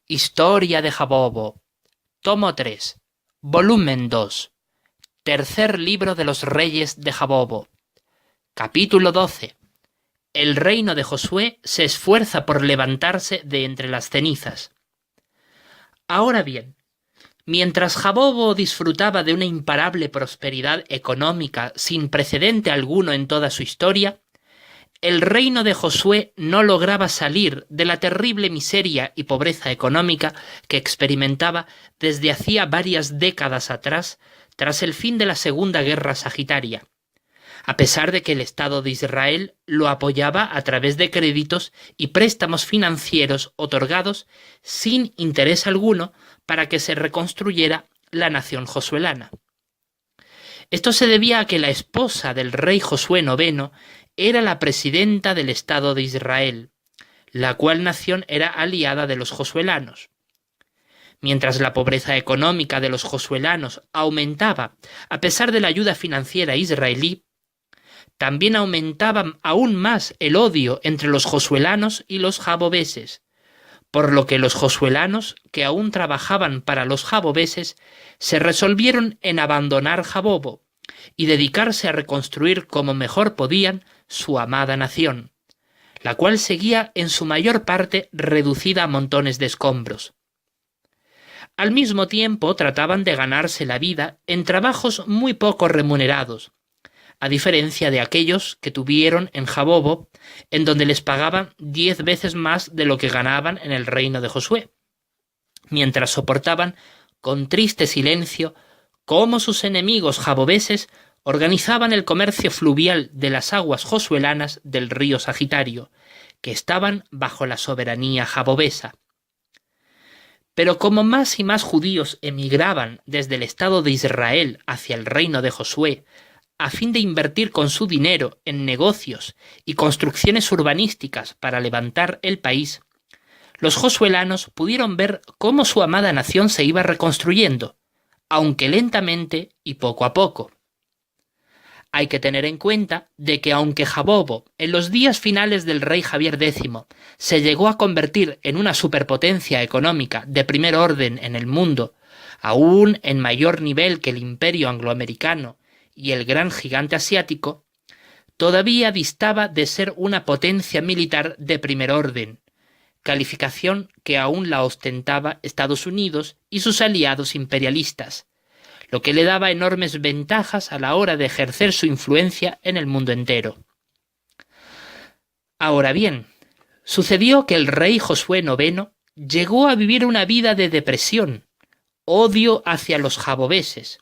Historia de Jabobo, tomo 3, volumen 2, tercer libro de los reyes de Jabobo, capítulo 12. El reino de Josué se esfuerza por levantarse de entre las cenizas. Ahora bien, mientras Jabobo disfrutaba de una imparable prosperidad económica sin precedente alguno en toda su historia, el reino de Josué no lograba salir de la terrible miseria y pobreza económica que experimentaba desde hacía varias décadas atrás, tras el fin de la Segunda Guerra Sagitaria, a pesar de que el Estado de Israel lo apoyaba a través de créditos y préstamos financieros otorgados sin interés alguno para que se reconstruyera la nación josuelana. Esto se debía a que la esposa del rey Josué IX era la presidenta del Estado de Israel, la cual nación era aliada de los josuelanos. Mientras la pobreza económica de los josuelanos aumentaba a pesar de la ayuda financiera israelí, también aumentaba aún más el odio entre los josuelanos y los jabobeses, por lo que los josuelanos, que aún trabajaban para los jabobeses, se resolvieron en abandonar Jabobo y dedicarse a reconstruir como mejor podían su amada nación, la cual seguía en su mayor parte reducida a montones de escombros. Al mismo tiempo trataban de ganarse la vida en trabajos muy poco remunerados, a diferencia de aquellos que tuvieron en Jabobo, en donde les pagaban 10 veces más de lo que ganaban en el reino de Josué, mientras soportaban con triste silencio cómo sus enemigos jabobeses organizaban el comercio fluvial de las aguas josuelanas del río Sagitario, que estaban bajo la soberanía jabobesa. Pero como más y más judíos emigraban desde el Estado de Israel hacia el reino de Josué, a fin de invertir con su dinero en negocios y construcciones urbanísticas para levantar el país, los josuelanos pudieron ver cómo su amada nación se iba reconstruyendo, aunque lentamente y poco a poco. Hay que tener en cuenta de que aunque Jabobo, en los días finales del rey Javier X, se llegó a convertir en una superpotencia económica de primer orden en el mundo, aún en mayor nivel que el imperio angloamericano y el gran gigante asiático, todavía distaba de ser una potencia militar de primer orden, calificación que aún la ostentaba Estados Unidos y sus aliados imperialistas, lo que le daba enormes ventajas a la hora de ejercer su influencia en el mundo entero. Ahora bien, sucedió que el rey Josué IX llegó a vivir una vida de depresión, odio hacia los jabobeses,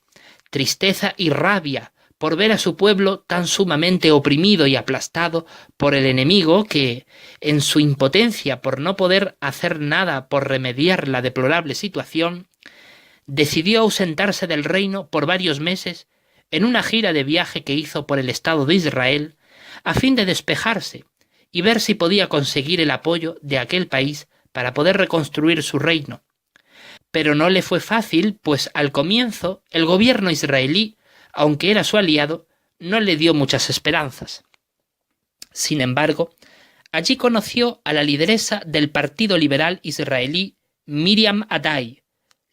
tristeza y rabia por ver a su pueblo tan sumamente oprimido y aplastado por el enemigo que, en su impotencia por no poder hacer nada por remediar la deplorable situación, decidió ausentarse del reino por varios meses en una gira de viaje que hizo por el Estado de Israel a fin de despejarse y ver si podía conseguir el apoyo de aquel país para poder reconstruir su reino. Pero no le fue fácil, pues al comienzo el gobierno israelí, aunque era su aliado, no le dio muchas esperanzas. Sin embargo, allí conoció a la lideresa del Partido Liberal Israelí, Miriam Adai,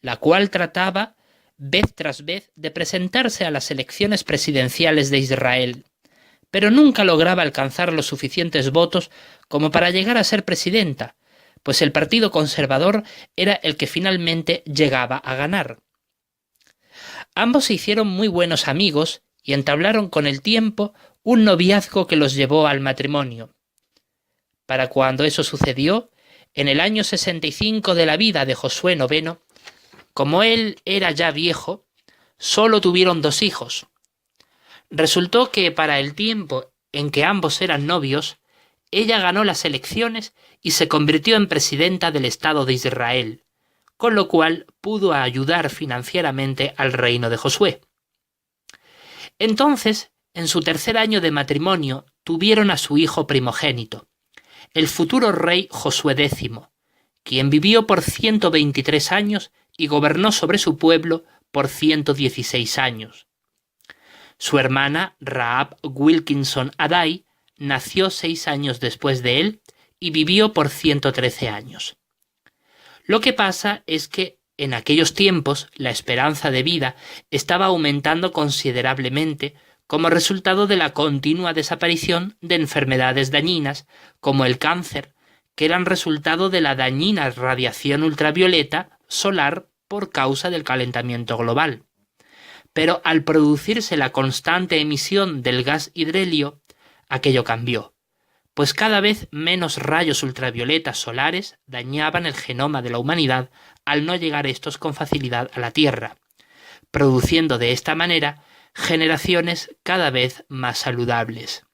la cual trataba, vez tras vez, de presentarse a las elecciones presidenciales de Israel, pero nunca lograba alcanzar los suficientes votos como para llegar a ser presidenta, pues el Partido Conservador era el que finalmente llegaba a ganar. Ambos se hicieron muy buenos amigos y entablaron con el tiempo un noviazgo que los llevó al matrimonio. Para cuando eso sucedió, en el año 65 de la vida de Josué IX, como él era ya viejo, solo tuvieron 2 hijos. Resultó que para el tiempo en que ambos eran novios, ella ganó las elecciones y se convirtió en presidenta del Estado de Israel, con lo cual pudo ayudar financieramente al reino de Josué. Entonces, en su tercer año de matrimonio, tuvieron a su hijo primogénito, el futuro rey Josué X, quien vivió por 123 años y gobernó sobre su pueblo por 116 años. Su hermana Rahab Wilkinson Adai nació 6 años después de él y vivió por 113 años. Lo que pasa es que en aquellos tiempos la esperanza de vida estaba aumentando considerablemente como resultado de la continua desaparición de enfermedades dañinas como el cáncer, que eran resultado de la dañina radiación ultravioleta solar por causa del calentamiento global. Pero al producirse la constante emisión del gas hidrelio, aquello cambió, pues cada vez menos rayos ultravioletas solares dañaban el genoma de la humanidad al no llegar estos con facilidad a la Tierra, produciendo de esta manera generaciones cada vez más saludables.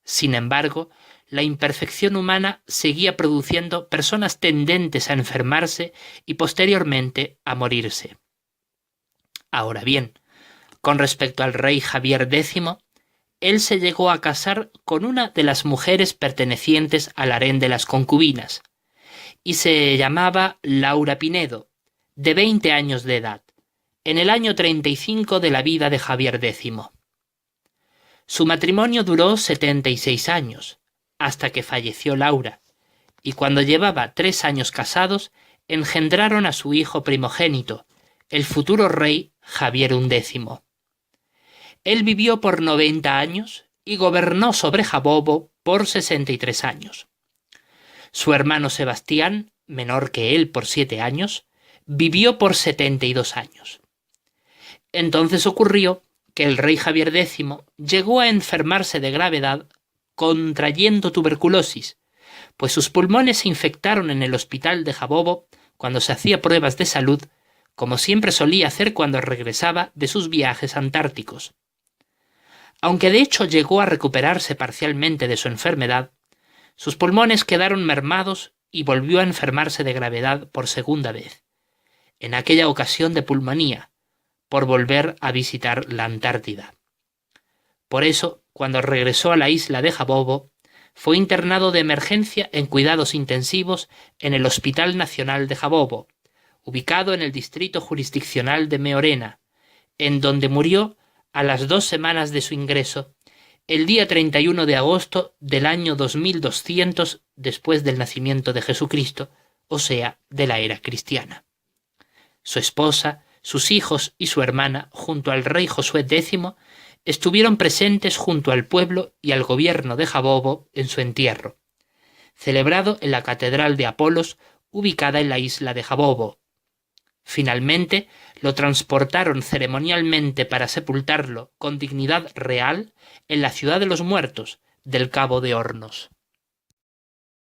Sin embargo, la imperfección humana seguía produciendo personas tendentes a enfermarse y posteriormente a morirse. Ahora bien, con respecto al rey Javier X, él se llegó a casar con una de las mujeres pertenecientes al harén de las concubinas, y se llamaba Laura Pinedo, de 20 años de edad, en el año 35 de la vida de Javier X. Su matrimonio duró 76 años, hasta que falleció Laura, y cuando llevaba 3 años casados, engendraron a su hijo primogénito, el futuro rey Javier XI. Él vivió por 90 años y gobernó sobre Jabobo por 63 años. Su hermano Sebastián, menor que él por 7 años, vivió por 72 años. Entonces ocurrió que el rey Javier X llegó a enfermarse de gravedad contrayendo tuberculosis, pues sus pulmones se infectaron en el hospital de Jabobo cuando se hacía pruebas de salud, como siempre solía hacer cuando regresaba de sus viajes antárticos. Aunque de hecho llegó a recuperarse parcialmente de su enfermedad, sus pulmones quedaron mermados y volvió a enfermarse de gravedad por segunda vez, en aquella ocasión de pulmonía, por volver a visitar la Antártida. Por eso, cuando regresó a la isla de Jabobo, fue internado de emergencia en cuidados intensivos en el Hospital Nacional de Jabobo, ubicado en el distrito jurisdiccional de Meorena, en donde murió a las 2 semanas de su ingreso, el día 31 de agosto del año 2200 después del nacimiento de Jesucristo, o sea, de la era cristiana. Su esposa, sus hijos y su hermana, junto al rey Josué X, estuvieron presentes junto al pueblo y al gobierno de Jabobo en su entierro, celebrado en la Catedral de Apolos, ubicada en la isla de Jabobo. Finalmente, lo transportaron ceremonialmente para sepultarlo con dignidad real en la ciudad de los muertos del Cabo de Hornos.